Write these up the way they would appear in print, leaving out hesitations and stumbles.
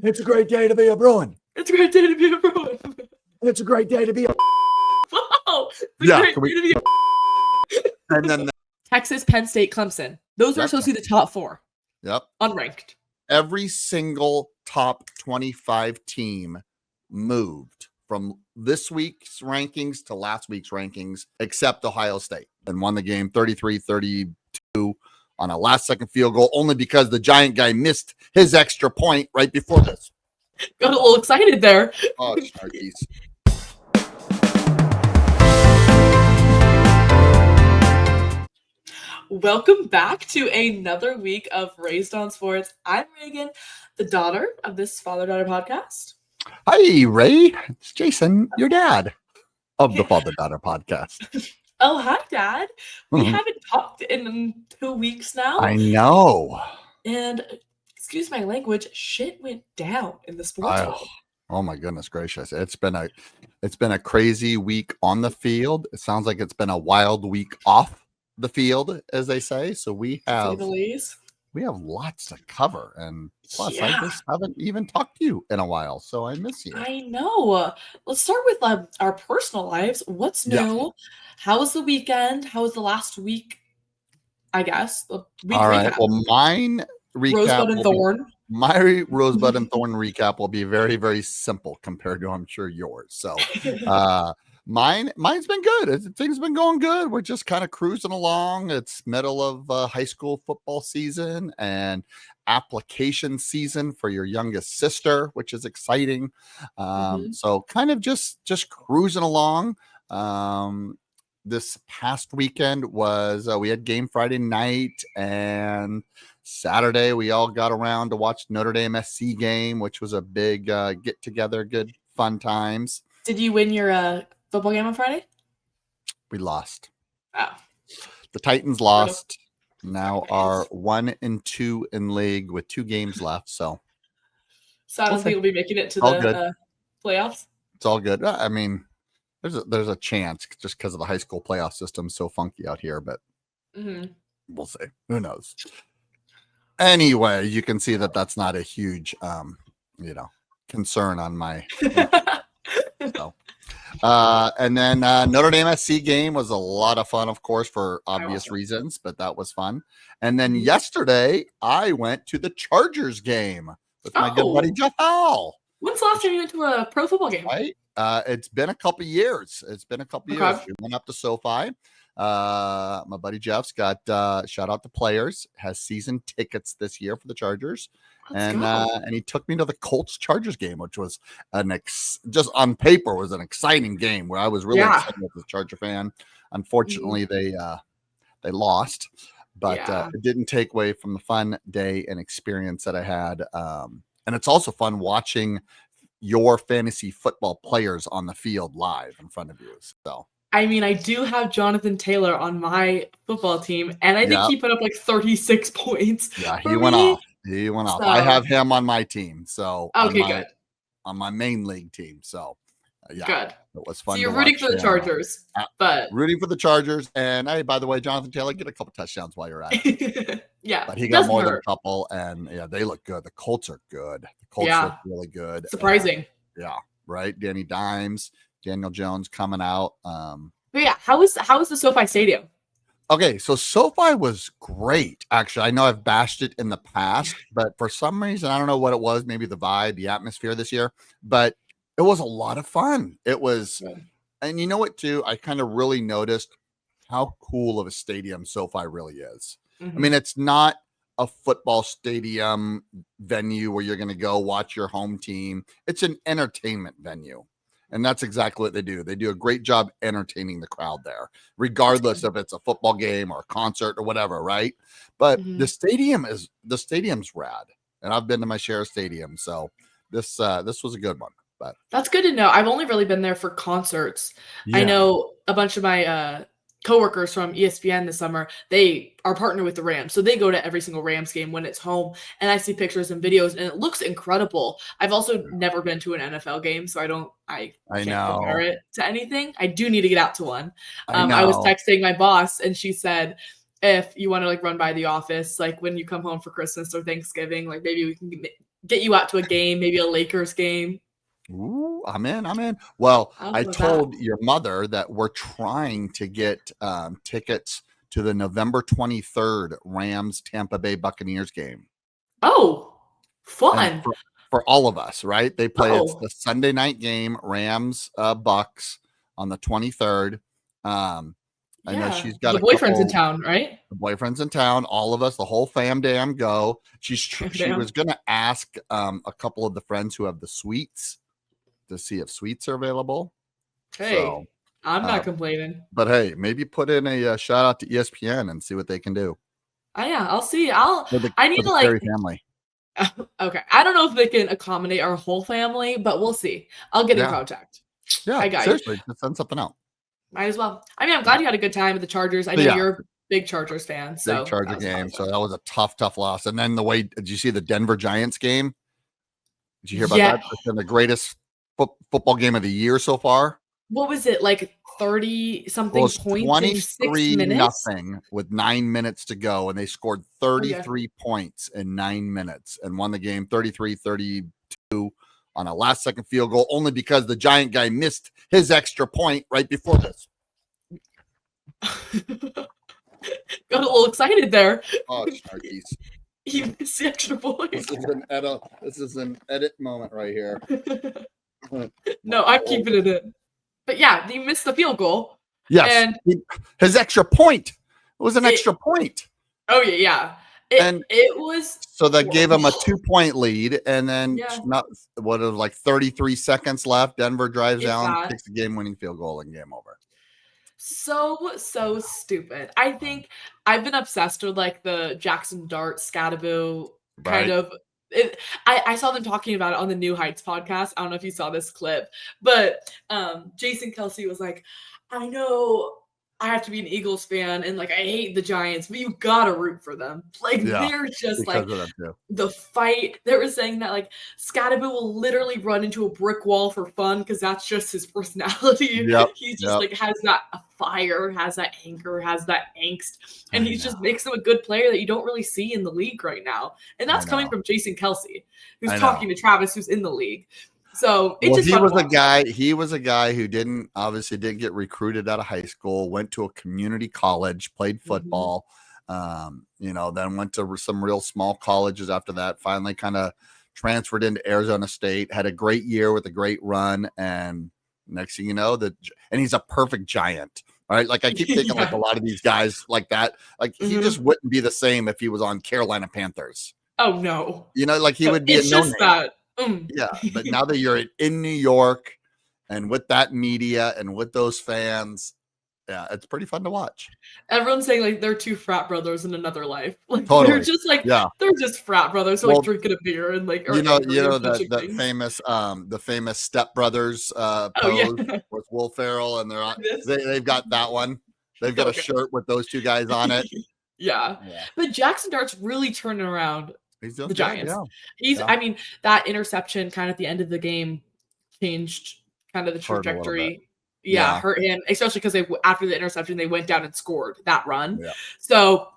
It's a great day to be a Bruin. It's a great day to be a Bruin. It's a great day to be a... Wow. And then Texas, Penn State, Clemson. Those are supposed to be the top four. Yep. Unranked. Every single top 25 team moved from this week's rankings to last week's rankings, except Ohio State, and won the game 33-32 on a last-second field goal, only because the Giant guy missed his extra point right before this. Got a little excited there. Oh, Sharkies. Welcome back to another week of Raised on Sports. I'm Reagan, the daughter of this father-daughter podcast. Hi, Ray. It's Jason, your dad of the father-daughter podcast. Oh, hi, Dad. We haven't talked in 2 weeks now. I know. And, excuse my language, shit went down in the sports world. Oh my goodness gracious. It's been a crazy week on the field. It sounds like it's been a wild week off the field, as they say. So we have lots to cover, and plus I just haven't even talked to you in a while, so I miss you. I know. Let's start with our personal lives. What's new? Yeah. How was the weekend? How was the last week? I guess. All right. Well, mine recap. Rosebud and Thorn. My Rosebud and Thorn recap will be very, very simple compared to, I'm sure, yours. So, mine's been good. Things have been going good. We're just kind of cruising along. It's middle of high school football season and application season for your youngest sister, which is exciting. So kind of just cruising along. This past weekend was we had game Friday night, and Saturday we all got around to watch Notre Dame SC game, which was a big get together, good fun times. Did you win your football game on Friday? We lost. Oh. The Titans lost. Now are 1-2 in league with 2 games left. So I don't think we'll be making it to the playoffs. It's all good. I mean, there's a chance just because of the high school playoff system so funky out here, but we'll see. Who knows? Anyway, you can see that that's not a huge, concern on my. So. And then Notre Dame SC game was a lot of fun, of course, for obvious reasons, but that was fun. And then yesterday, I went to the Chargers game with my good buddy Jeff Howell. When's the last time you went to a pro football game? Right. It's been a couple years. years. We went up to SoFi. My buddy Jeff's got shout out to players, has season tickets this year for the Chargers. And he took me to the Colts Chargers game, which was just on paper was an exciting game where I was really excited as a Charger fan. Unfortunately, they lost, but it didn't take away from the fun day and experience that I had. And it's also fun watching your fantasy football players on the field live in front of you. So. I mean, I do have Jonathan Taylor on my football team, and I think he put up like 36 points. Yeah, he went off. I have him on my team. So good. On my main league team. So good. It was fun. So you're rooting for the Chargers, but rooting for the Chargers. And hey, by the way, Jonathan Taylor, get a couple touchdowns while you're at it. But he got more than a couple, and they look good. The Colts are good. The Colts look really good. Surprising. Right. Danny Dimes, Daniel Jones coming out. How was the SoFi Stadium? Okay, so SoFi was great. Actually, I know I've bashed it in the past, but for some reason, I don't know what it was. Maybe the vibe, the atmosphere this year, but it was a lot of fun. It was, and you know what, too? I kind of really noticed how cool of a stadium SoFi really is. I mean, it's not a football stadium venue where you're going to go watch your home team. It's an entertainment venue. And that's exactly what they do. They do a great job entertaining the crowd there, regardless if it's a football game or a concert or whatever, right? But the stadium's rad. And I've been to my share of stadiums. So this was a good one. But that's good to know. I've only really been there for concerts. I know a bunch of my coworkers from ESPN this summer, they are partnered with the Rams. So they go to every single Rams game when it's home. And I see pictures and videos, and it looks incredible. I've also never been to an NFL game, so I can't compare it to anything. I do need to get out to one. I was texting my boss, and she said, if you want to run by the office, when you come home for Christmas or Thanksgiving, maybe we can get you out to a game, maybe a Lakers game. Ooh, I'm in. Well, I How's told that? your mother that we're trying to get tickets to the November 23rd Rams Tampa Bay Buccaneers game. Oh, And fun. for all of us, right? They play it's Oh, the Sunday night game, Rams Bucks on the 23rd. I know yeah. she's got The a boyfriend's in couple town, right? boyfriends in town, all of us, the whole fam damn go. She Damn. was gonna ask a couple of the friends who have the suites to see if suites are available. So Hey, I'm uh, not complaining. but hey, maybe put in a shout out to ESPN and see what they can do Oh, yeah, I'll see. I need for to the like Carey family. okay. I don't know if they can accommodate our whole family, but we'll see. I'll get in Yeah, contact. yeah, I got you. seriously, just send something out. Might as well. I mean, I'm Yeah. glad you had a good time with the Chargers. I So know yeah, you're a big Chargers fan, big so Charger that was a lot game. of So fun. that was a tough loss. And then did you see the Denver Giants game? Did you hear about Yeah. that? It's been the greatest football game of the year so far. What was it, like 30 Well, something it's points in 6 23 minutes? nothing with 9 minutes to go, and they scored Oh, yeah. 33 points in 9 minutes and won the game 33-32 on a last second field goal, only because the Giant guy missed his extra point right before this. Got a little excited there. Oh, Snarkies. You missed the extra point. This is an edit moment right here. No, I'm keeping it in. But yeah, you missed the field goal. Yes, And his extra point. It was an It- extra point. oh yeah. And It was so that gave him a horrible. 2-point lead, and then Yeah. not what it was like 33 seconds left. Denver drives If down, that. kicks the game-winning field goal, and game over. So stupid. I think I've been obsessed with like the Jackson Dart Scattaboo kind Right? of I saw them talking about it on the New Heights podcast. I don't know if you saw this clip, but Jason Kelsey was like, I know I have to be an Eagles fan and like I hate the Giants, but you gotta root for them. Like Yeah, they're just because like of that too. the fight. They were saying that like Scattaboo will literally run into a brick wall for fun because that's just his personality. Yep, He's just yep. like has that fire, has that anger, has that angst, and I he just know. makes him a good player that you don't really see in the league right now. And that's I coming know. from Jason Kelsey, who's I know. talking to Travis, who's in the league. So it's Well, just he fun was to a watch. guy. He was a guy who didn't get recruited out of high school. Went to a community college, played Mhm. football. Then went to some real small colleges after that. Finally, kind of transferred into Arizona State. Had a great year with a great run, and next thing you know, and he's a perfect Giant. All right, like I keep thinking, like a Yeah. lot of these guys like that, like he Mhm. just wouldn't be the same if he was on Carolina Panthers. Oh no. Like he No, would be a it's no just name. that. Yeah, but now that you're in New York and with that media and with those fans, yeah, it's pretty fun to watch. Everyone's saying like they're two frat brothers in another life. Like they're Totally. just like Yeah. they're just frat brothers who like Well, drinking a beer and like are angry and punching things. the famous Step Brothers Oh yeah. pose with Will Ferrell, and This they've got that one. They've got a okay. shirt with those two guys on it. Yeah. Yeah, But Jackson Dart's really turning around he's doing the good. Giants. Yeah, I mean, that interception kind of at the end of the game changed kind of the hurt a little bit. trajectory. Yeah, Yeah, hurt him, especially because after the interception, they went down and scored that run. yeah. So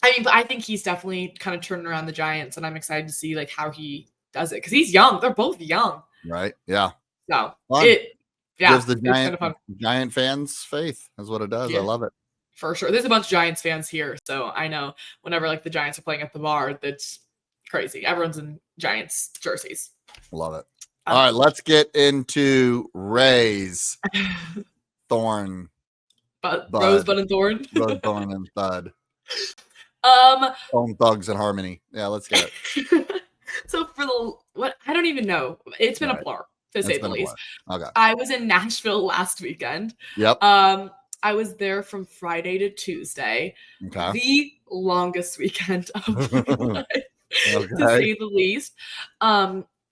I mean, but I think he's definitely kind of turning around the Giants, and I'm excited to see like how he does it because he's young. They're both young. Right. Yeah. So Fun. Gives the it's kind of fun Giant fans faith. That's what it does. I Yeah. love it. for sure. There's a bunch of Giants fans here, so I know whenever like the Giants are playing at the bar, that's crazy. Everyone's in Giants jerseys. Love it. All right, let's get into Ray's Thorn, but Bud. Rosebud and Thorn. Rose, Thorn, and Thud. Bone Thugs and Harmony. Yeah, let's get it. So for what I don't even know. It's been a Right. blur to say the least. Okay. I was in Nashville last weekend. Yep. I was there from Friday to Tuesday. Okay. The longest weekend of my life, to Okay. say the least.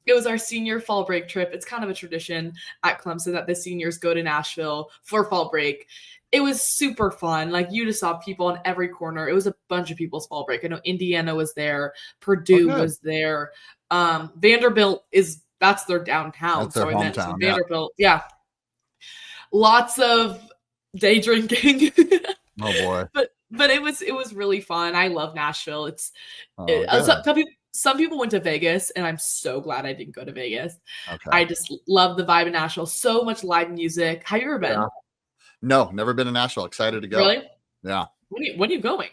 It was our senior fall break trip. It's kind of a tradition at Clemson that the seniors go to Nashville for fall break. It was super fun. Like you just saw people on every corner. It was a bunch of people's fall break. I know Indiana was there, Purdue good. was there. Vanderbilt that's their downtown. That's their I meant hometown, yeah. Vanderbilt. Yeah. Lots of day drinking. Oh boy. But it was really fun. I love Nashville. Oh, good. Some some people went to Vegas, and I'm so glad I didn't go to Vegas. Okay. I just love the vibe in Nashville. So much live music. Have you ever been? Yeah. No, never been to Nashville. Excited to go. Really? Yeah. When are you going?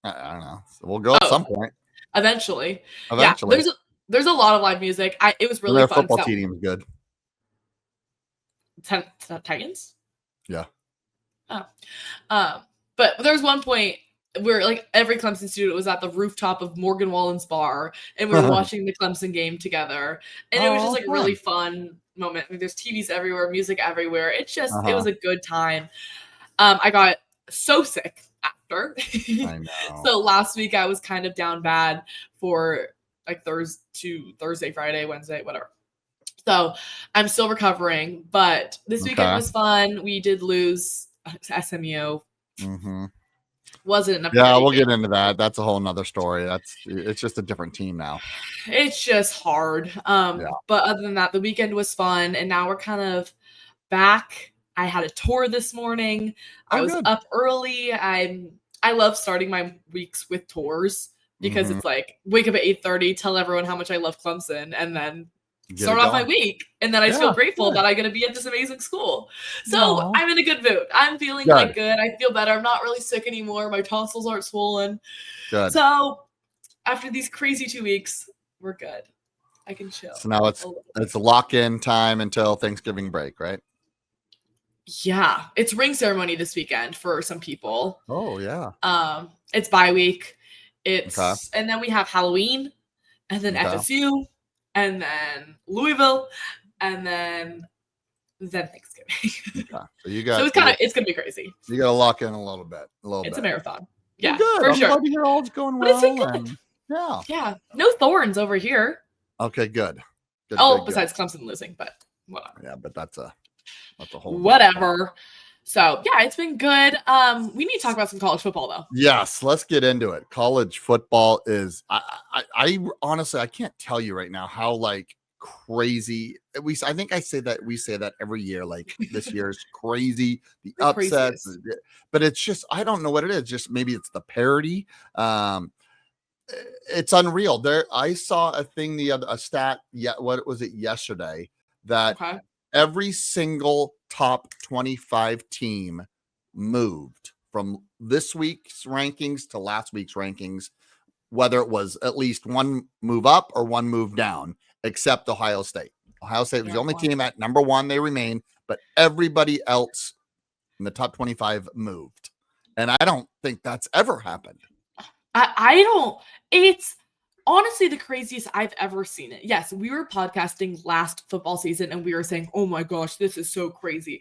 I don't know. We'll go at some point. Eventually. Eventually. Yeah, there's a lot of live music. It was really Their fun. football team is good. Titans? Yeah. But there was one point where like every Clemson student was at the rooftop of Morgan Wallen's bar, and we were watching the Clemson game together, and it was just like a really fun moment. I mean, there's TVs everywhere, music everywhere. It was a good time. I got so sick after. I know. So last week I was kind of down bad for like Thursday, Friday, Wednesday, whatever. So I'm still recovering, but this weekend was fun. We did lose SMU. Mm-hmm. Wasn't a we'll get into that. That's a whole nother story. It's just a different team now. It's just hard. But other than that, the weekend was fun, and now we're kind of back. I had a tour this morning. I was up early. I love starting my weeks with tours because it's like wake up at 8:30, tell everyone how much I love Clemson, and then start off my week. And then I feel grateful that I get to be at this amazing school. So I'm in a good mood. I'm feeling like good. I feel better. I'm not really sick anymore. My tonsils aren't swollen. Good. So after these crazy 2 weeks, we're good. I can chill. So now it's lock-in time until Thanksgiving break, right? Yeah. It's ring ceremony this weekend for some people. Oh, yeah. It's bye week. And then we have Halloween, and then FSU, and then Louisville, and then Thanksgiving. So it's gonna be crazy. You gotta lock in a little bit. It's a marathon. Yeah, good. For sure. Glad to hear all's going well. Good. Yeah. No thorns over here. Okay, good. Besides Clemson losing, but whatever. Yeah, but that's a whole whatever. So yeah, it's been good. We need to talk about some college football though. Yes, let's get into it. College football is I honestly I can't tell you right now how like crazy we say that every year, like this year is crazy, the upsets, but it's just I don't know what it is, just maybe it's the parity. It's unreal. I saw a thing a stat what was it yesterday that every single top 25 team moved from this week's rankings to last week's rankings, whether it was at least one move up or one move down, except Ohio State. Ohio State was the only team at number one. They remained, but everybody else in the top 25 moved. And I don't think that's ever happened. It's honestly the craziest I've ever seen it. Yes, we were podcasting last football season and we were saying, oh my gosh, this is so crazy.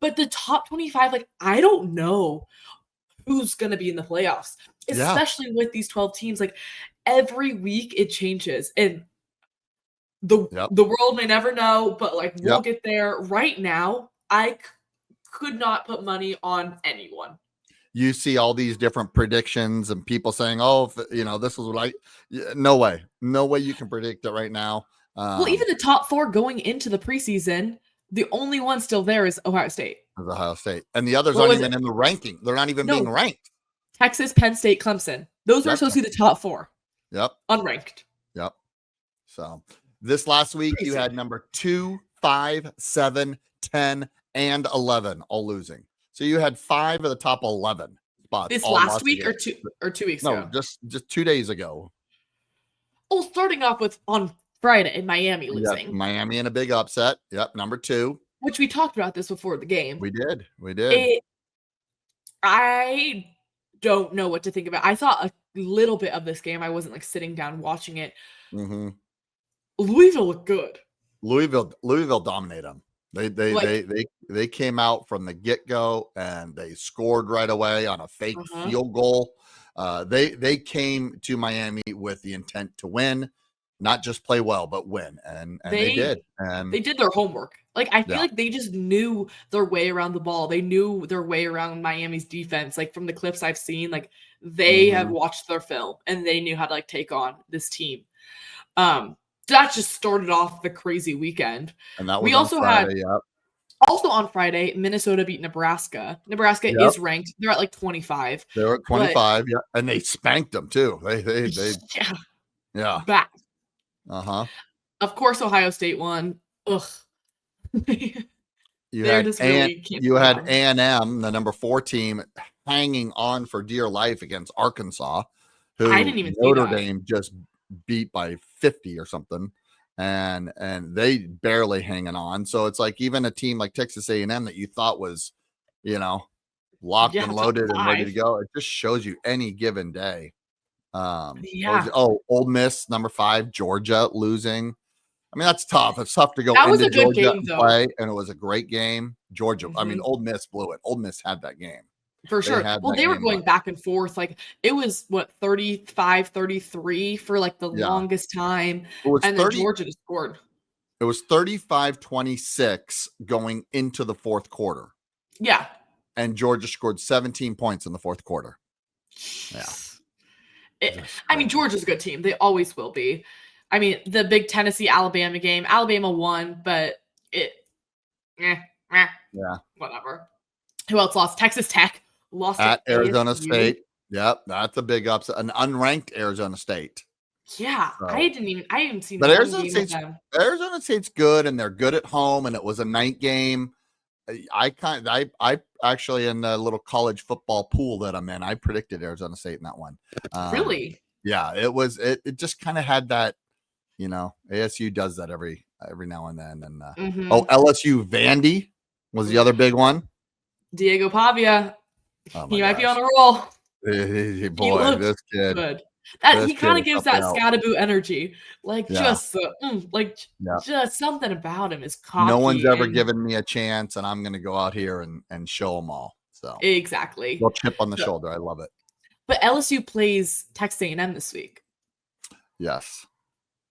But the top 25, like, I don't know who's going to be in the playoffs, especially with these 12 teams. Like, every week it changes. And the world may never know, but, like, we'll get there. Right now, I could not put money on anyone. You see all these different predictions and people saying, oh, this is what no way you can predict it right now. Well, even the top four going into the preseason, the only one still there is Ohio State. And the others aren't even in the ranking. They're not even being ranked. Texas, Penn State, Clemson. Those are supposed to be the top four. Yep. Unranked. Yep. So this last week you had number 2, 5, 7, 10, and 11 all losing. So you had 5 of the top 11 spots. This last week or 2 weeks ago? No, just 2 days ago. Oh, starting off with on Friday in Miami losing. Miami in a big upset. Yep, number 2. Which we talked about this before the game. We did. I don't know what to think about. I saw a little bit of this game. I wasn't like sitting down watching it. Mm-hmm. Louisville looked good. Louisville dominated them. They came out from the get-go and they scored right away on a fake field goal. They came to Miami with the intent to win, not just play well, but win. And they did. And they did their homework. Like, I feel like they just knew their way around the ball. They knew their way around Miami's defense. Like, from the clips I've seen, like, they have watched their film and they knew how to, like, take on this team. That just started off the crazy weekend. And that was on Friday, Also on Friday, Minnesota beat Nebraska. Nebraska is ranked. They're at like 25. They're at 25, and they spanked them too. They Yeah. Bad. Uh-huh. Of course, Ohio State won. Ugh. They're just really can't You be had down. A&M, the number 4 team, hanging on for dear life against Arkansas, I who didn't even see Notre that. Dame just beat by 50 or something, and they barely hanging on. So it's like even a team like Texas A&M that you thought was, locked and Top loaded and ready to 5. go, it just shows you any given day. What was Yeah. it? Oh, Ole Miss, number 5, Georgia losing. I mean, that's tough. It's tough to go That was into a good Georgia game, and though. play, and it was a great game. Georgia, I mean, Mhm. Ole Miss blew it. Ole Miss had that game. For They sure. had Well, that they were game by going back and forth, like, it was, what, 35-33 for, like, the yeah. longest time, It was and then 30 Georgia just scored. it was 35-26 going into the 4th quarter, Yeah. and Georgia scored 17 points in the 4th quarter. Yeah. Just I mean, crazy. Georgia's a good team. They always will be. I mean, the big Tennessee-Alabama game, Alabama won, but it eh, eh, Yeah. whatever. Who else lost? Texas Tech lost to At Arizona ASU. State. Yep, that's a big upset. An unranked Arizona State. Yeah, So, I didn't seen but one game of them. Arizona State's good, and they're good at home, and it was a night game. I actually, in the little college football pool that I'm in, I predicted Arizona State in that one. Really? Yeah, it just kind of had that, ASU does that every now and then. And Mhm. LSU Vandy was the other big one. Diego Pavia, Oh my he might be on gosh. a roll. He Boy, looks good. this He kid kinda is gives something that else. Scatterboo energy, like, Yeah. Yeah. just something about him is No one's cocky ever and given me a chance, and I'm going to go out here and show them all. So, exactly. little chip on the So shoulder. I love it. but LSU plays Texas A&M this week, Yes.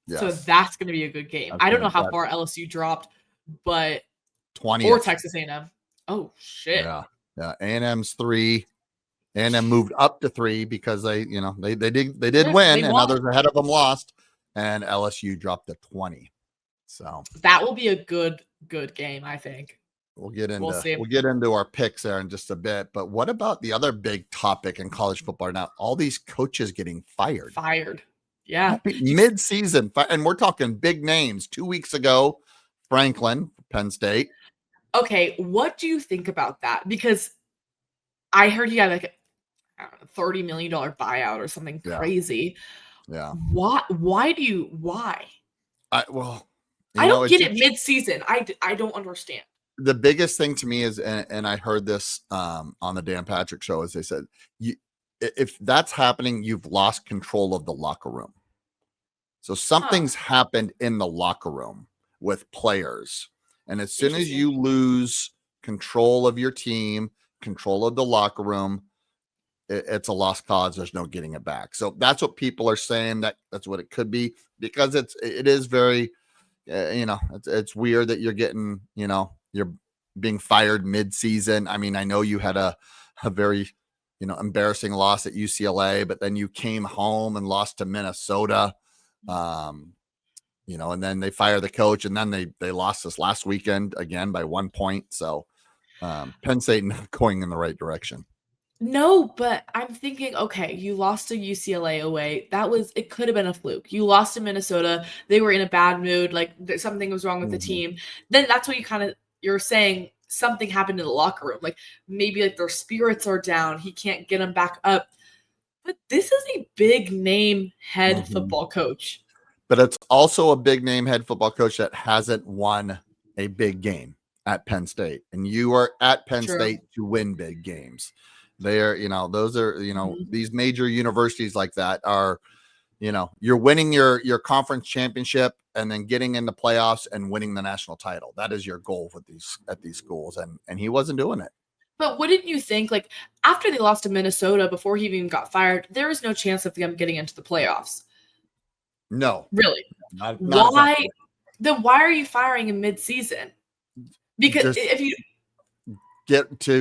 so Yes. that's gonna be a good game. That's I don't gonna know how that far LSU dropped, but or 20th. Texas A&M. Oh, shit. Yeah. Yeah. A&M's 3. A&M moved up to 3 because they did Yeah, win, they and won. others ahead of them lost, and LSU dropped to 20. So That will be a good game, I think. we'll get We'll into see. we'll get into our picks there in just a bit. But what about the other big topic in college football now? All these coaches getting fired. Fired. Yeah. Mid-season, and we're talking big names. 2 weeks ago, Franklin, Penn State. Okay, what do you think about that? Because I heard he got like I don't know, $30 million buyout or something Yeah. crazy. Yeah. Why? Well, I don't it get it just mid-season. I don't understand. the biggest thing to me is, and I heard this on the Dan Patrick show, is they said, if that's happening, you've lost control of the locker room. So Huh. something's happened in the locker room with players. And as soon as Interesting. you lose control of your team, control of the locker room, it's a lost cause. There's no getting it back. So that's what people are saying. That's what it could be, because it is very, it's weird that you're getting, you're being fired mid-season. I mean, I know you had a very, embarrassing loss at UCLA, but then you came home and lost to Minnesota. And then they fire the coach, and then they lost this last weekend again by 1 point. So Penn State not going in the right direction. No, but I'm thinking, okay, you lost to UCLA away. It could have been a fluke. You lost to Minnesota. They were in a bad mood. Like something was wrong with the Mhm. team. Then that's what you're saying something happened in the locker room. Like maybe like their spirits are down. He can't get them back up. But this is a big name head Mhm. football coach. But it's also a big name head football coach that hasn't won a big game at Penn State. And you are at Penn True. State to win big games. Those are, Mhm. these major universities like that are, you're winning your conference championship and then getting into playoffs and winning the national title. That is your goal at these schools. And he wasn't doing it. But wouldn't you think, like, after they lost to Minnesota before he even got fired, there is no chance of them getting into the playoffs? No, Really? not at that Why? point. Then why are you firing him mid-season? Because Just if you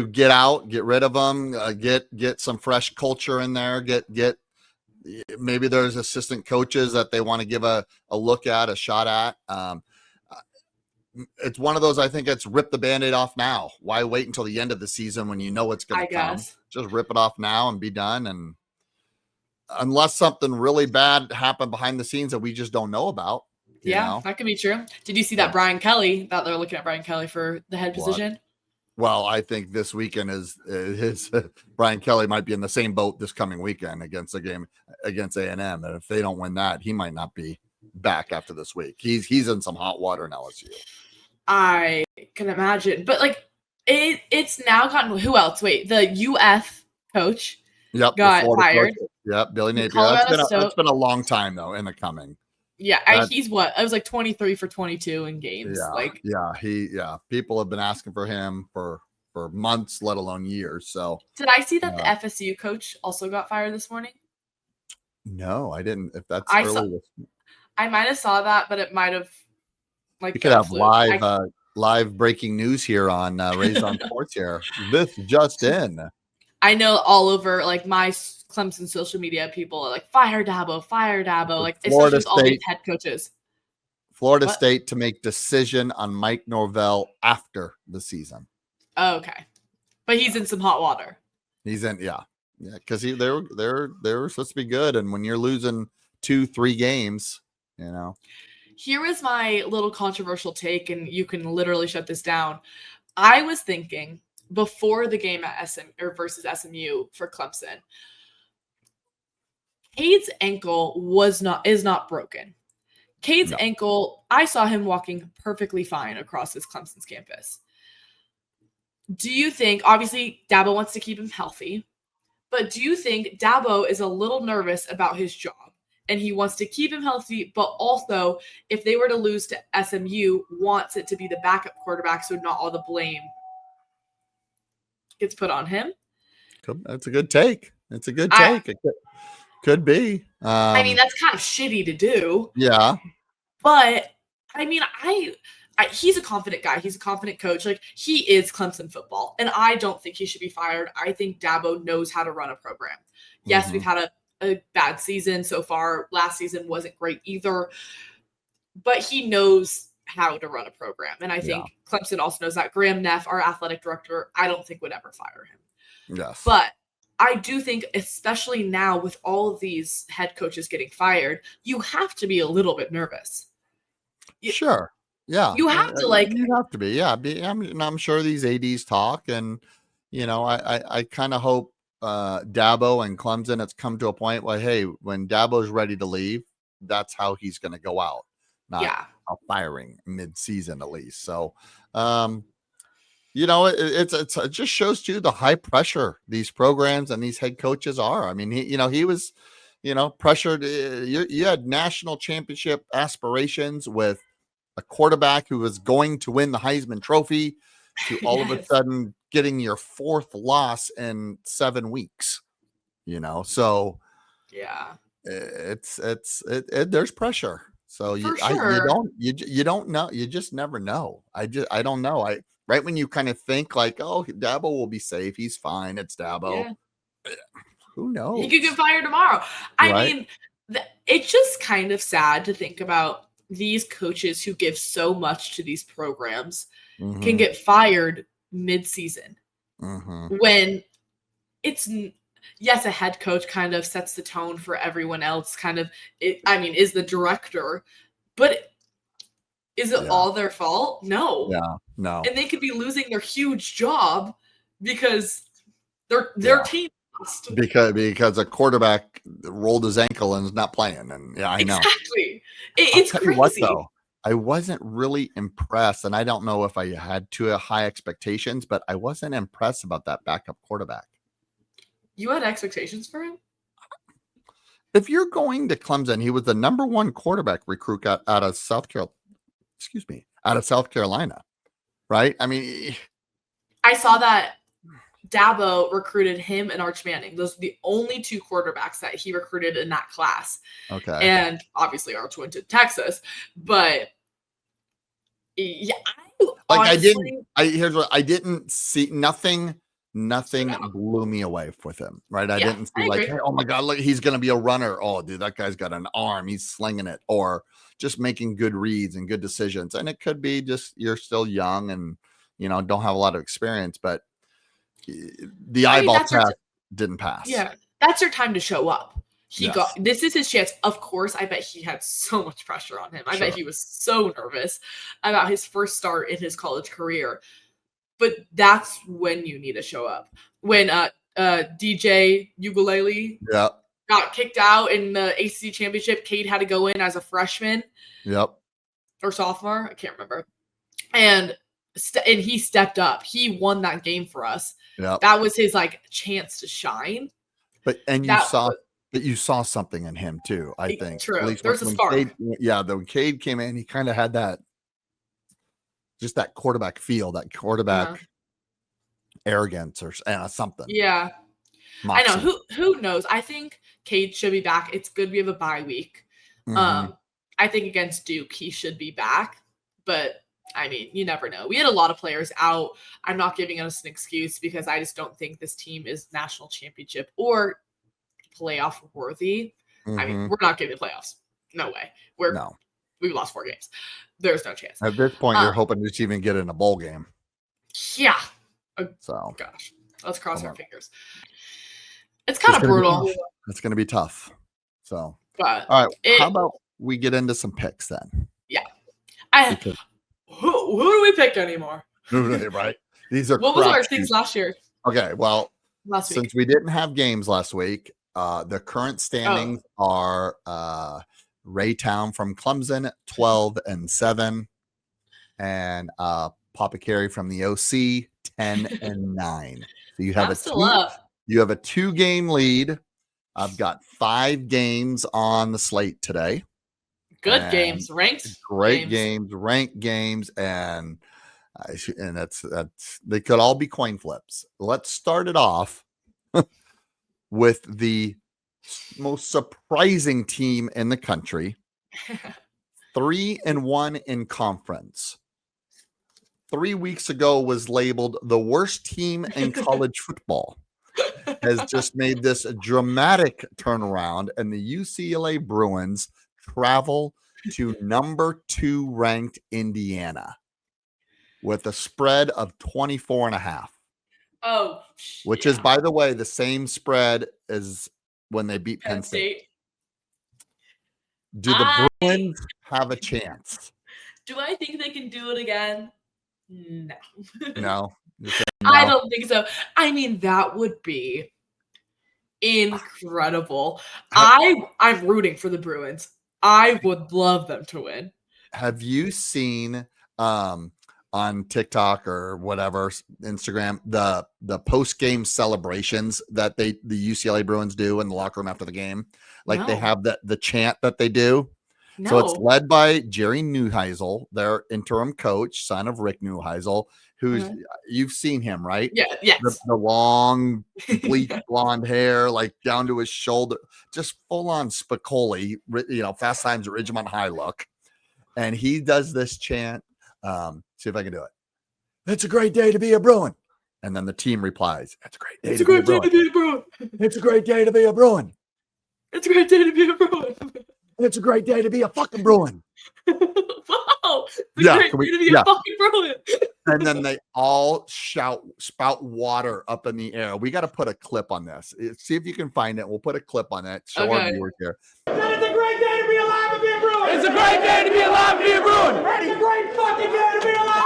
get out, get rid of them, get some fresh culture in there, get maybe there's assistant coaches that they want to give a look at, a shot at. It's one of those, I think it's rip the Band-Aid off now. Why wait until the end of the season when you know it's going I to come? guess. Just rip it off now and be done. And unless something really bad happened behind the scenes that we just don't know about. Yeah, that could be true. Did you see that Yeah. Brian Kelly, that they're looking at Brian Kelly for the head position? Well, I think this weekend is his Brian Kelly might be in the same boat this coming weekend against a game against A&M. And if they don't win that, he might not be back after this week. He's in some hot water in LSU. I can imagine. But like it's now gotten who else? Wait, the UF coach got fired. Coach. Yep, Billy Napier. That's been a long time though in the coming. Yeah, he's what? I was like 23 for 22 in games. People have been asking for him for months, let alone years. So did I see that the FSU coach also got fired this morning? No, I didn't. If that's I might have saw that, but it might have like you could have live breaking news here on Raised on Sports here. This just in. I know all over like my Clemson social media people are like fire Dabo, like especially with all these head coaches. Florida State to make decision on Mike Norvell after the season. Oh, okay, but he's in some hot water. He's in, because they were supposed to be good, and when you're losing 2-3 games, Here is my little controversial take, and you can literally shut this down. I was thinking before the game at versus SMU for Clemson, Cade's ankle is not broken. Cade's ankle, I saw him walking perfectly fine across his Clemson's campus. Do you think, obviously, Dabo wants to keep him healthy, but do you think Dabo is a little nervous about his job and he wants to keep him healthy, but also, if they were to lose to SMU, wants it to be the backup quarterback so not all the blame gets put on him? That's a good take. It's a good take. It could be. I mean, that's kind of shitty to do. Yeah. But, I mean, he's a confident guy. He's a confident coach. Like, he is Clemson football. And I don't think he should be fired. I think Dabo knows how to run a program. Yes, we've had a bad season so far. Last season wasn't great either. But he knows how to run a program. And I think Clemson also knows that. Graham Neff, our athletic director, I don't think would ever fire him. Yes. But I do think, especially now with all of these head coaches getting fired, you have to be a little bit nervous. Sure. Yeah. You have to you have to be. Yeah. I'm sure these ADs talk, and I kind of hope Dabo and Clemson, it's come to a point where, hey, when Dabo's ready to leave, that's how he's going to go out. Not a firing mid-season at least. So, it just shows too the high pressure these programs and these head coaches are. I mean, he was, pressured. You had national championship aspirations with a quarterback who was going to win the Heisman Trophy to all of a sudden getting your fourth loss in 7 weeks. So there's pressure. So you don't know. You just never know. I don't know. Right when you kind of think like, oh, Dabo will be safe. He's fine. It's Dabo. Yeah. Who knows? He could get fired tomorrow. I mean, it's just kind of sad to think about these coaches who give so much to these programs can get fired mid-season when it's, yes, a head coach kind of sets the tone for everyone else, is the director, but is it all their fault? No. Yeah, no. And they could be losing their huge job because their team lost. Because a quarterback rolled his ankle and is not playing. And I know. Exactly. It's crazy. What, though? I wasn't really impressed, and I don't know if I had too high expectations, but I wasn't impressed about that backup quarterback. You had expectations for him? If you're going to Clemson, he was the number 1 quarterback recruit out of South Carolina, right? I mean, I saw that Dabo recruited him and Arch Manning. Those are the only 2 quarterbacks that he recruited in that class. Okay. And obviously Arch went to Texas, but yeah, I didn't see nothing blew me away with him, right? I didn't see like, hey, oh my God, look, he's going to be a runner. Oh, dude, that guy's got an arm. He's slinging it, or just making good reads and good decisions. And it could be just, you're still young and, don't have a lot of experience, but the eyeball test didn't pass. Yeah. That's your time to show up. This is his chance. Of course, I bet he had so much pressure on him. I bet he was so nervous about his first start in his college career. But that's when you need to show up. When DJ Ukulele got kicked out in the ACC championship, Cade had to go in as a freshman. Or sophomore, I can't remember. And he stepped up. He won that game for us. That was his chance to shine. But you saw something in him too, I think. True. At least There's a spark. When Cade came in, he kind of had that quarterback feel, that quarterback arrogance or something. Yeah. Moxie. I know. Who knows? I think Cade should be back. It's good we have a bye week. I think against Duke, he should be back. But, I mean, you never know. We had a lot of players out. I'm not giving us an excuse because I just don't think this team is national championship or playoff worthy. I mean, we're not getting the playoffs. No way. We've lost 4 games. There's no chance. At this point, you're hoping to even get in a bowl game. Yeah. So, gosh, let's cross our fingers. It's kind of brutal. It's going to be tough. So, but all right. How about we get into some picks then? Yeah. Who do we pick anymore? Right. These are what was our things last year? Okay. Well, since we didn't have games last week, the current standings are Raytown from Clemson 12-7, and Papa Carey from the OC 10-9. So you have you have a 2-game lead. I've got 5 games on the slate today. Good games, ranked, great games, ranked games, and that's they could all be coin flips. Let's start it off with the most surprising team in the country. 3-1 in conference. 3 weeks ago was labeled the worst team in college football. Has just made this dramatic turnaround, and the UCLA Bruins travel to number 2 ranked Indiana with a spread of 24.5. Which is, by the way, the same spread as when they beat Penn State. Do the Bruins have a chance? Do I think they can do it again? No. No. I don't think so. I mean, that would be incredible. I'm rooting for the Bruins. I would love them to win. Have you seen on TikTok or whatever, Instagram, the post-game celebrations that the UCLA Bruins do in the locker room after the game? They have the chant that they do. No. So it's led by Jerry Neuheisel, their interim coach, son of Rick Neuheisel, who's you've seen him, right? Yeah, yes. The long bleached blonde hair, down to his shoulder, just full on Spicoli, Fast Times at Ridgemont High look. And he does this chant. See if I can do it. It's a great day to be a Bruin. And then the team replies, "It's a great day to be a Bruin. It's a great day to be a Bruin. It's a great day to be a Bruin. It's a great day to be a fucking Bruin." Wow. It's a great day to be a fucking Bruin. And then they all spout water up in the air. We got to put a clip on this. See if you can find it. We'll put a clip on that. Show our viewers here. It's a great day to be alive and be a Bruin. It's a great day to be alive and be a Bruin. It's a great fucking day to be alive.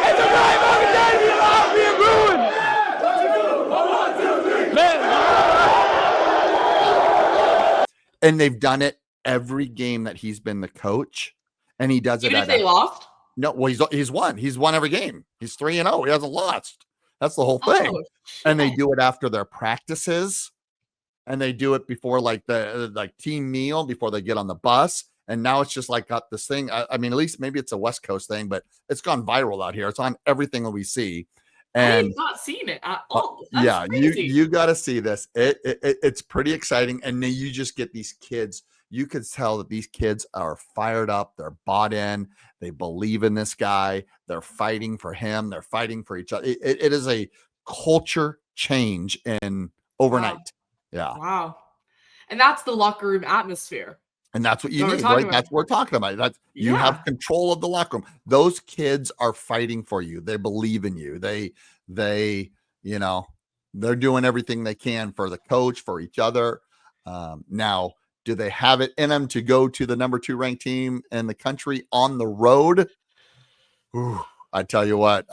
It's a great fucking day to be alive and be a Bruin. 1, 2, 3. And they've done it every game that he's been the coach, and he does it. Even if they lost? No, well, he's won. He's won every game. He's 3-0. He hasn't lost. That's the whole thing. And they do it after their practices, and they do it before the team meal before they get on the bus. And now it's just got this thing. I mean, at least maybe it's a West Coast thing, but it's gone viral out here. It's on everything that we see. And I've not seen it at all. Yeah, you got to see this. It's pretty exciting, and then you just get these kids. You could tell that these kids are fired up. They're bought in. They believe in this guy. They're fighting for him. They're fighting for each other. It is a culture change in overnight. Wow. Yeah. Wow. And that's the locker room atmosphere. And that's what you need, right? That's what we're talking about. You have control of the locker room. Those kids are fighting for you. They believe in you. They're doing everything they can for the coach, for each other. Now, do they have it in them to go to the number 2 ranked team in the country on the road? Ooh, I tell you what,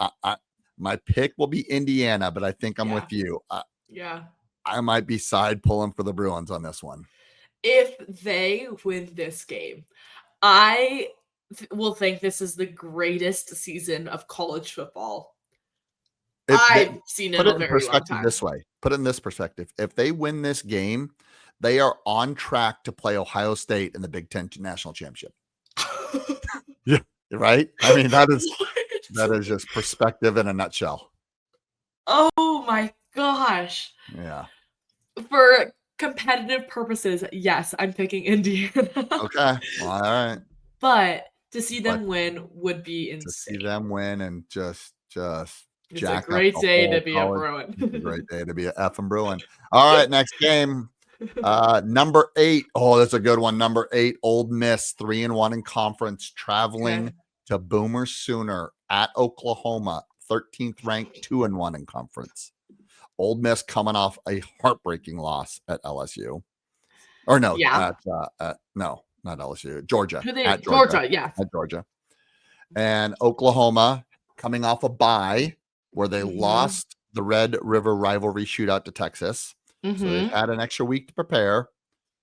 my pick will be Indiana, but I think I'm with you. Yeah. I might be side pulling for the Bruins on this one. If they win this game, I will think this is the greatest season of college football I've seen in a very long time. This way. Put it in this perspective. If they win this game, they are on track to play Ohio State in the Big Ten National Championship. Yeah, right? I mean, that is just perspective in a nutshell. Oh my gosh. Yeah. For competitive purposes, yes, I'm picking Indiana. Okay. Well, all right. But to see them win would be insane. To see them win and just it's jack a great up the day whole to be college. a Bruin. It's a great day to be a effing Bruin. All right, next game. Number 8. Oh, that's a good one. Number 8, Ole Miss, 3-1 in conference, traveling to Boomer Sooner at Oklahoma, 13th ranked, 2-1 in conference. Ole Miss coming off a heartbreaking loss at LSU. Or no, no, not LSU. Georgia. At Georgia. Yeah. At Georgia. And Oklahoma coming off a bye where they lost the Red River rivalry shootout to Texas. So they've had an extra week to prepare.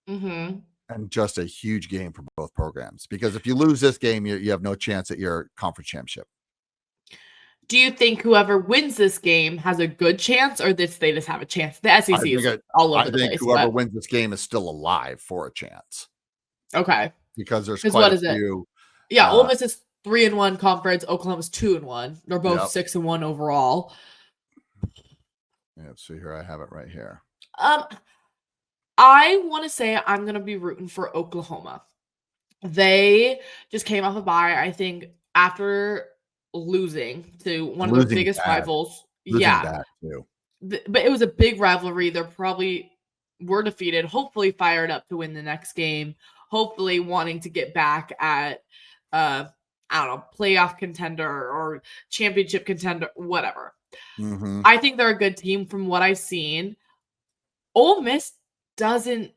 And just a huge game for both programs. Because if you lose this game, you have no chance at your conference championship. Do you think whoever wins this game has a good chance, or they just have a chance? The SEC is all over the place. I think whoever wins this game is still alive for a chance. Okay. Because there's quite a few. Yeah, Ole Miss is 3-1 conference. Oklahoma's 2-1. They're both 6-1 overall. Yeah, let's see here. I have it right here. I want to say I'm going to be rooting for Oklahoma. They just came off a bye, I think, after losing to one of their biggest rivals. Bad too. But it was a big rivalry. They're probably were defeated, hopefully fired up to win the next game, hopefully wanting to get back at I don't know, playoff contender or championship contender, whatever. I think they're a good team from what I've seen. Ole Miss doesn't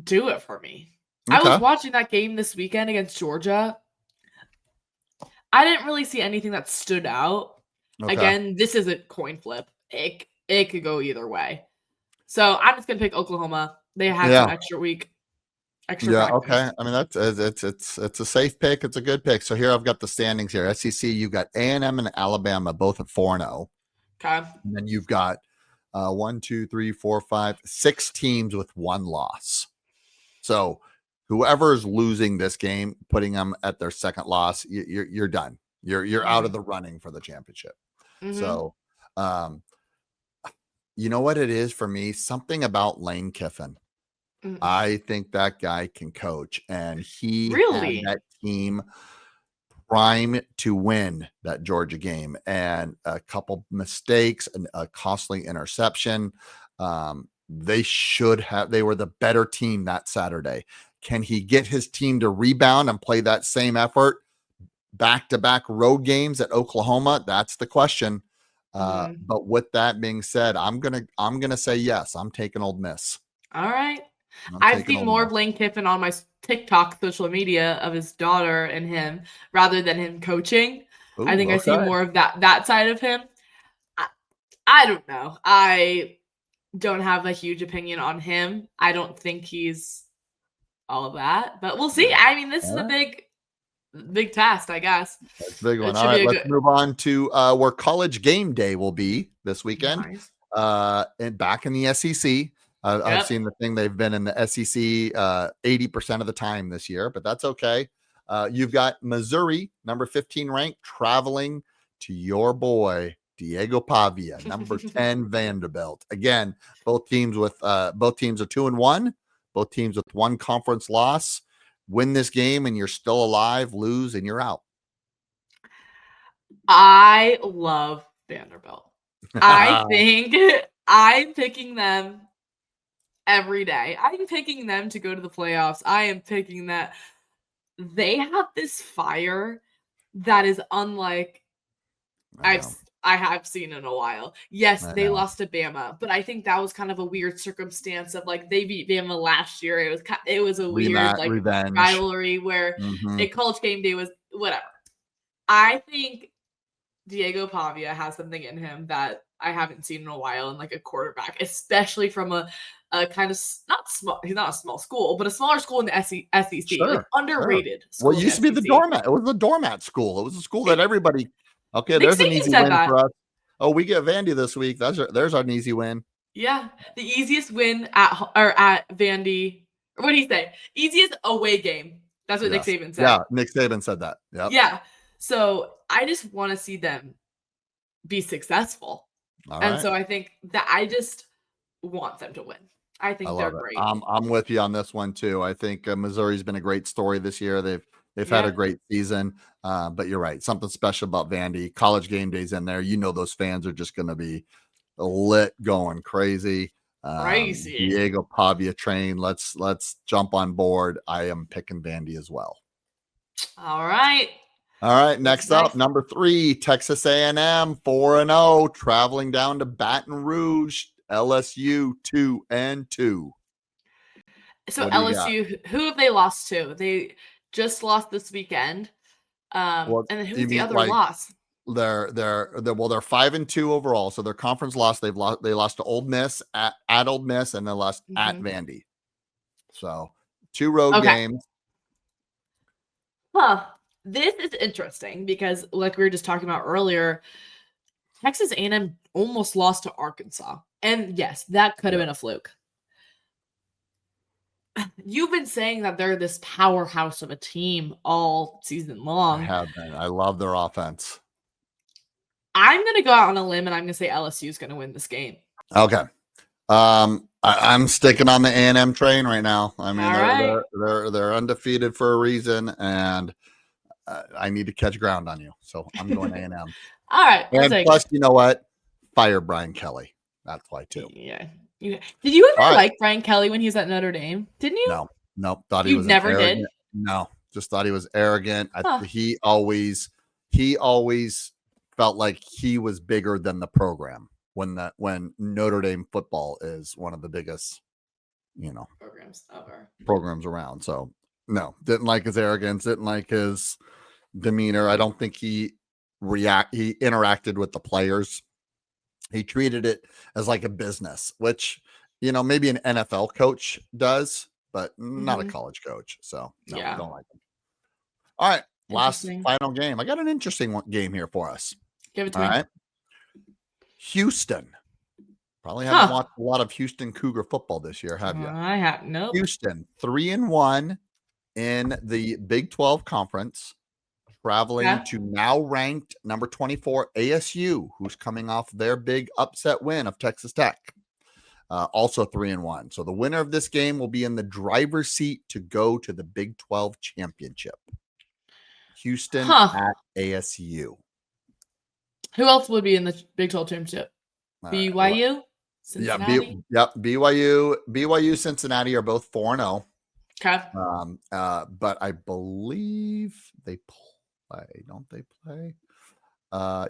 do it for me. I was watching that game this weekend against Georgia. I didn't really see anything that stood out. Again, this is a coin flip. It could go either way. So I'm just gonna pick Oklahoma. They had some extra week. Practice. I mean, that's it's a safe pick. It's a good pick. So here I've got the standings here. SEC, you've got A&M and Alabama both at 4-0. Okay. And then you've got 1, 2, 3, 4, 5, 6 teams with 1 loss. So whoever's losing this game, putting them at their second loss, you're done. You're out of the running for the championship. So, you know what it is for me? Something about Lane Kiffin. I think that guy can coach, and he had that team prime to win that Georgia game, and a couple mistakes and a costly interception. They were the better team that Saturday. Can he get his team to rebound and play that same effort back-to-back road games at Oklahoma? That's the question. But with that being said, I'm gonna say yes. I'm taking Ole Miss. All right. I've seen more of Lane Kiffin on my TikTok social media of his daughter and him rather than him coaching. I think I see more of that side of him. I don't know. I don't have a huge opinion on him. I don't think he's all of that, but we'll see. I mean, this is a big test, I guess. That's a big one. All right, let's move on to where College Game Day will be this weekend. Nice. And back in the SEC. I've seen the thing. They've been in the SEC 80% of the time this year, but that's okay. You've got Missouri, number 15 ranked, traveling to your boy Diego Pavia, number 10 Vanderbilt. Again, both teams are 2-1. Both teams with 1 conference loss. Win this game and you're still alive. Lose and you're out. I love Vanderbilt. I think I'm picking them every day. I'm picking them to go to the playoffs. I am picking that. They have this fire that is unlike I have seen in a while. Yes, I they know. lost to Bama, but I think that was kind of a weird circumstance of like they beat Bama last year. It was a weird like Revenge. rivalry where Mhm. a college game day was whatever. I think Diego Pavia has something in him that I haven't seen in a while in like a quarterback, especially from a kind of not small. He's not a small school, but a smaller school in the SEC, like Sure. underrated Well, school it in used to be the SEC. doormat. It was the doormat school. It was a school that everybody. Okay, Nick there's an Saban easy said win that. for us. Oh, we get Vandy this week. There's an easy win. Yeah, the easiest win at Vandy. What did he say? Easiest away game. That's what Nick Yes. Saban said. Yeah, Nick Saban said that. Yep. Yeah. So I just want to see them be successful. All And right. so I think that I just want them to win. I I think they're love it. great. I'm with you on this one too. I think Missouri's been a great story this year. They've had a Yeah. great season. But you're right. Something special about Vandy. College game days in there. You know those fans are just going to be lit, going crazy. Crazy. Diego Pavia train. Let's jump on board. I am picking Vandy as well. All right. All right, next up, nice. number 3, Texas A&M 4-0, traveling down to Baton Rouge, LSU 2-2. So What do you got? LSU, who have they lost to? They just lost this weekend. Well, And then do you who's the mean other like loss? they're 5-2 overall, so their conference loss. They lost to Old Miss at Old Miss, and they lost at Vandy. So 2 road games. Huh. This is interesting because, like we were just talking about earlier, Texas A&M almost lost to Arkansas, and yes, that could have been a fluke. You've been saying that they're this powerhouse of a team all season long. I have been. I love their offense. I'm going to go out on a limb and I'm going to say LSU is going to win this game. Okay. I'm sticking on the A&M train right now. I mean, they're undefeated for a reason, and I need to catch ground on you. So I'm going A&M. All right. And plus, you know what? Fire Brian Kelly. That's why too. Yeah. Did you ever like Brian Kelly when he was at Notre Dame? Didn't you? No. Thought he was never arrogant. did. No, just thought he was arrogant. He always felt like he was bigger than the program when Notre Dame football is one of the biggest, programs around. So no, didn't like his arrogance, didn't like his demeanor. I don't think he interacted with the players. He treated it as like a business, which, maybe an NFL coach does, but not a college coach. So no, don't like him. All right. Last final game. I got an interesting game here for us. Give it to me. All right. Houston. Probably haven't watched a lot of Houston Cougar football this year, have you? I have. Nope. Houston 3-1 in the Big 12 conference, traveling to now ranked number 24 ASU, who's coming off their big upset win of Texas Tech. Also 3-1. So the winner of this game will be in the driver's seat to go to the Big 12 championship. Houston at ASU. Who else would be in the Big 12 championship? BYU? Cincinnati? BYU, Cincinnati are both 4-0. Okay. But I believe they play. Don't they play?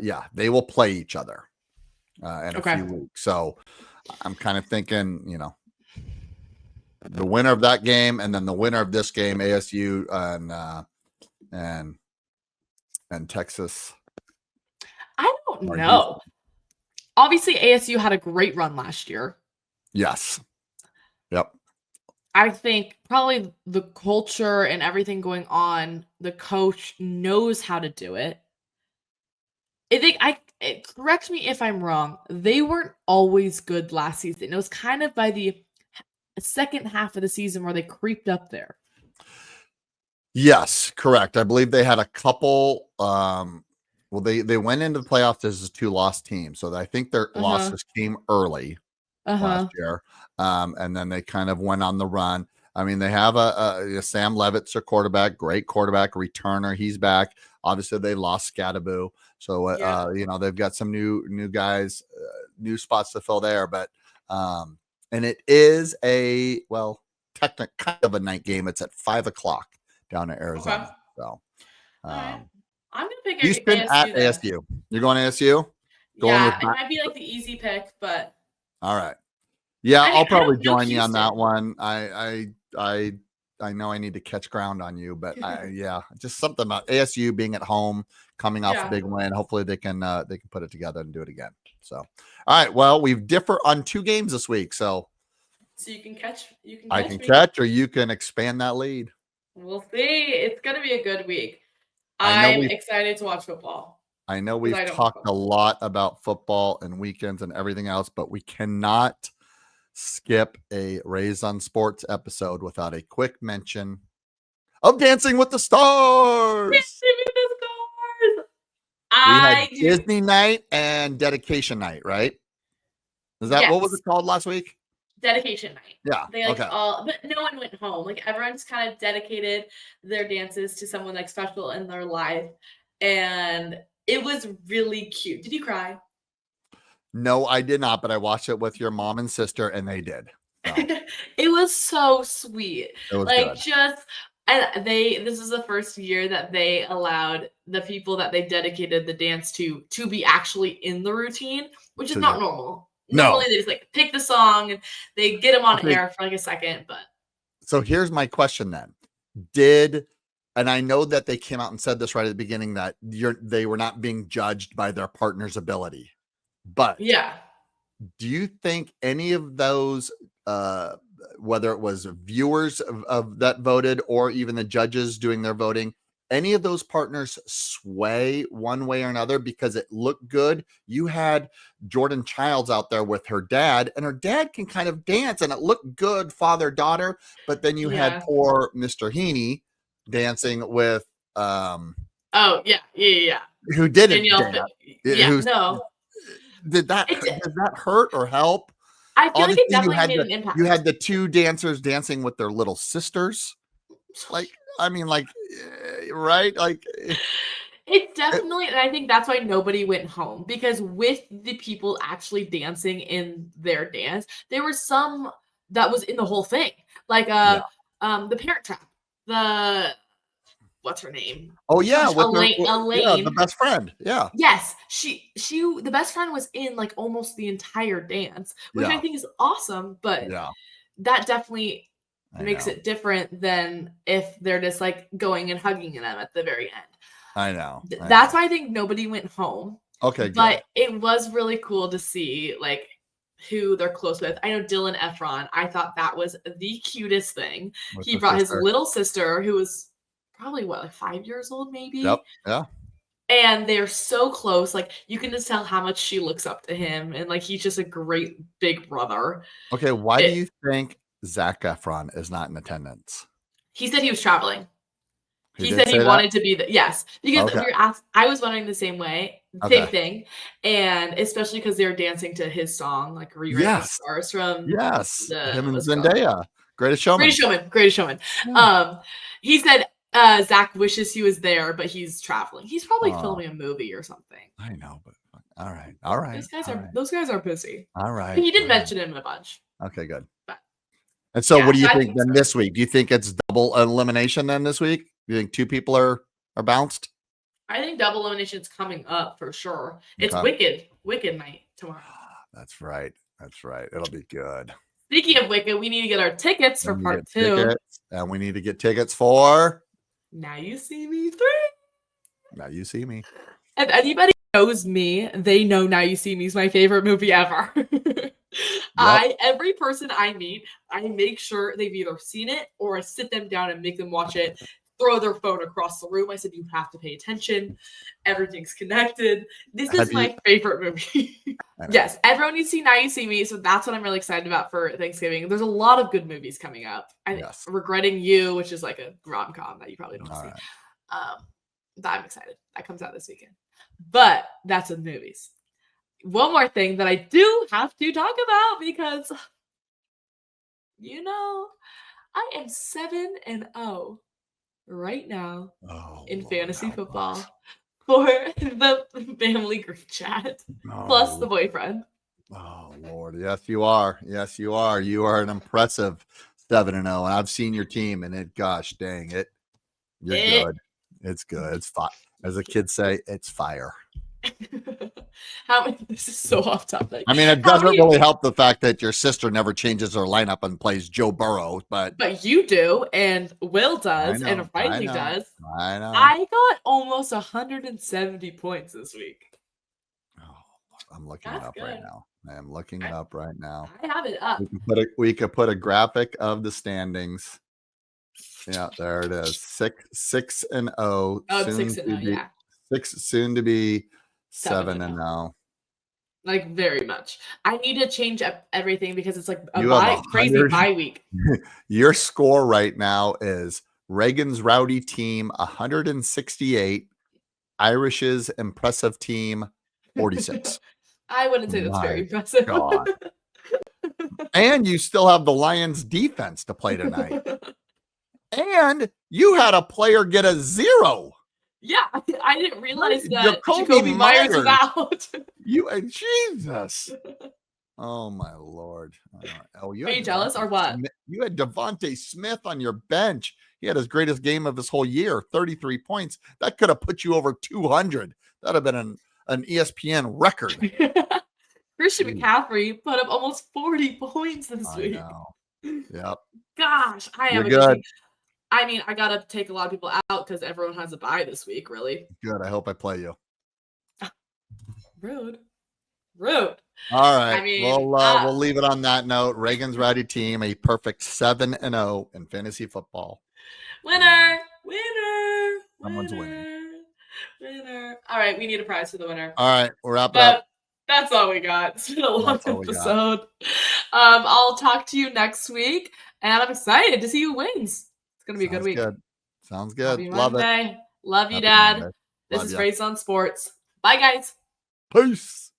Yeah, they will play each other in a few weeks. So I'm kind of thinking, the winner of that game and then the winner of this game, ASU and Texas. I don't know. Obviously, ASU had a great run last year. Yes. Yep. I think probably the culture and everything going on, the coach knows how to do it. Correct me if I'm wrong. They weren't always good last season. It was kind of by the second half of the season where they creeped up there. Yes, correct. I believe they had a couple. They went into the playoffs as a 2-loss team, so I think their losses came early last year, and then they kind of went on the run. I mean, they have a Sam Levitt's their quarterback, great quarterback, returner. He's back. Obviously, they lost Scadaboo, so they've got some new guys, new spots to fill there. But and it is technically kind of a night game. It's at 5:00 down in Arizona. Okay. So I'm gonna pick Houston ASU at there. ASU. You're going to ASU? Going with it might be like the easy pick, but all right. Yeah, I'll probably I don't know join you on that Houston. one. I know I need to catch ground on you, but yeah, just something about ASU being at home, coming off a big win. Hopefully they can put it together and do it again. So, all right. Well, we differ on 2 games this week, so you can catch I can me. catch, or you can expand that lead. We'll see. It's gonna be a good week. I know I'm excited to watch football. I know 'Cause we've I don't talked a football. lot about football and weekends and everything else, but we cannot skip a Raised on Sports episode without a quick mention of Dancing with the Stars. Dancing with the Stars. We had I do. Disney night and dedication night, right? Is that what was Yes. it called last week? Dedication night. Yeah. They like Okay. but no one went home. Like everyone's kind of dedicated their dances to someone like special in their life. And it was really cute. Did you cry? No, I did not, but I watched it with your mom and sister, and they did. So, It was so sweet. it was Like good. and this is the first year that they allowed the people that they dedicated the dance to be actually in the routine, which is So, not yeah. normal. No. Normally they just like pick the song and they get them on Okay. air for like a second, but So here's my question then. And I know that they came out and said this right at the beginning that they were not being judged by their partner's ability. But yeah. do you think any of those, whether it was viewers of that voted or even the judges doing their voting, any of those partners sway one way or another because it looked good? You had Jordan Childs out there with her dad, and her dad can kind of dance, and it looked good, father-daughter. But then you had poor Mr. Heaney dancing with Oh yeah. who didn't Danielle, dance. yeah, no. Did that hurt or help? I feel like it Obviously, definitely made an impact. you had the 2 dancers dancing with their little sisters. Like, I mean, like, right? Like, It definitely, and I think that's why nobody went home, because with the people actually dancing in their dance, there were some that was in the whole thing, like the Parent Trap, the what's her name? Oh yeah, Gosh, with Elaine. the best friend. Yeah. Yes, she the best friend was in like almost the entire dance, which I think is awesome, but that definitely makes it different than if they're just like going and hugging them at the very end. I know. That's why I think nobody went home. Okay, good. But it was really cool to see like who they're close with. I know Dylan Efron. I thought that was the cutest thing. He brought his little sister, who was probably like 5 years old, maybe. Yep. Yeah. And they're so close. Like you can just tell how much she looks up to him, and like he's just a great big brother. Okay, why do you think Zac Efron is not in attendance? He said he was traveling. He said he wanted to be because we were asked. I was wondering the same thing, and especially because they were dancing to his song, like "Rewrite the Stars" from him and Zendaya, Greatest Showman. Greatest Showman. He said Zach wishes he was there, but he's traveling. He's probably filming a movie or something. I know, but all right. Those guys are busy. All right. But he did mention him a bunch. Okay, good. And so, what do you think then this week? Do you think it's double elimination then this week? Do you think 2 people are bounced? I think double elimination is coming up for sure. It's Wicked night tomorrow. That's right. It'll be good. Speaking of Wicked, we need to get our tickets for part 2. And we need to get tickets for Now You See Me 3. Now You See Me. If anybody knows me, they know Now You See Me is my favorite movie ever. Every person I meet, I make sure they've either seen it or I sit them down and make them watch it, throw their phone across the room. I said, you have to pay attention. Everything's connected. This is my favorite movie. Yes, everyone needs to see Now You See Me. So that's what I'm really excited about for Thanksgiving. There's a lot of good movies coming up. Regretting You, which is like a rom-com that you probably don't see. But I'm excited. That comes out this weekend. But that's the movies. One more thing that I do have to talk about because, I am 7-0 right now in fantasy football for the family group chat plus the boyfriend. Oh, Lord. Yes, you are. You are an impressive 7-0. And I've seen your team, and gosh dang it. You're good. It's good. It's fire. As the kids say, it's fire. This is so off topic. I mean, it doesn't really help the fact that your sister never changes her lineup and plays Joe Burrow, but you do, and Will does, and Riley does. I know. I got almost 170 points this week. Oh, I'm looking it up right now. I am looking it up right now. I have it up. We could put a graphic of the standings. Yeah, there it is. 6-0. Oh, 6-0, yeah. Soon to be 7-0. Like very much. I need to change up everything because it's like You a have crazy bye week. Your score right now is Reagan's rowdy team 168, Irish's impressive team 46. I wouldn't say that's very impressive. God. And you still have the Lions defense to play tonight. And you had a player get a 0. Yeah, I didn't realize that Jacoby Myers is out. Jesus. Oh my Lord. Are you jealous or what? You had Devontae Smith on your bench. He had his greatest game of his whole year, 33 points. That could have put you over 200. That'd have been an ESPN record. Christian McCaffrey put up almost 40 points this week. Yep. Gosh, I have a good team. I mean, I gotta take a lot of people out because everyone has a bye this week, really. Good. I hope I play you. Rude. All right. I mean, we'll leave it on that note. Reagan's rowdy team, a perfect 7-0 in fantasy football. Winner. Someone's winning. Winner. All right, we need a prize for the winner. All right, we're up. That's all we got. It's been a long episode. I'll talk to you next week, and I'm excited to see who wins. It's gonna be a good week. Sounds good. Love it. Love you, Dad. This is Race on Sports. Bye, guys. Peace.